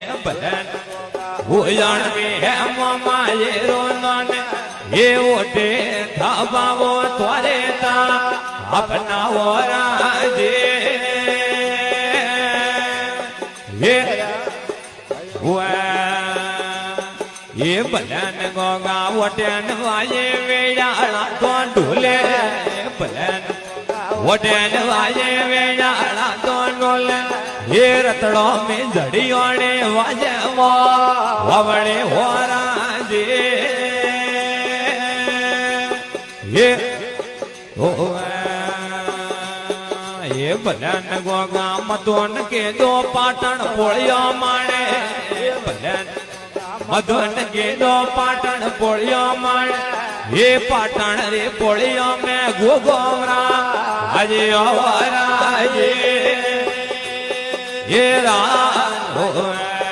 ભલન ઉજણ મે મામાએ રોનન એ ઓટે થાબાવો ત્વરે તા અપનાવો રાજે એ ભલન ગોગા ઓટેન વાયે વેડાળા તો ઢોલે ભલન ઓટેન વાયે વેડાળા તો ઢોલે એ રતડો મે જડિયોને વાજે વાવણે હોરાજે એ ભલન ગોગા મતોન કે દો પાટણ પોળ્યો માણે ભલન મધન કે દો પાટણ પોળ્યો માણે એ પાટણ રે પોળ્યો મે ગોગોરા આજે આવરાજે એ રા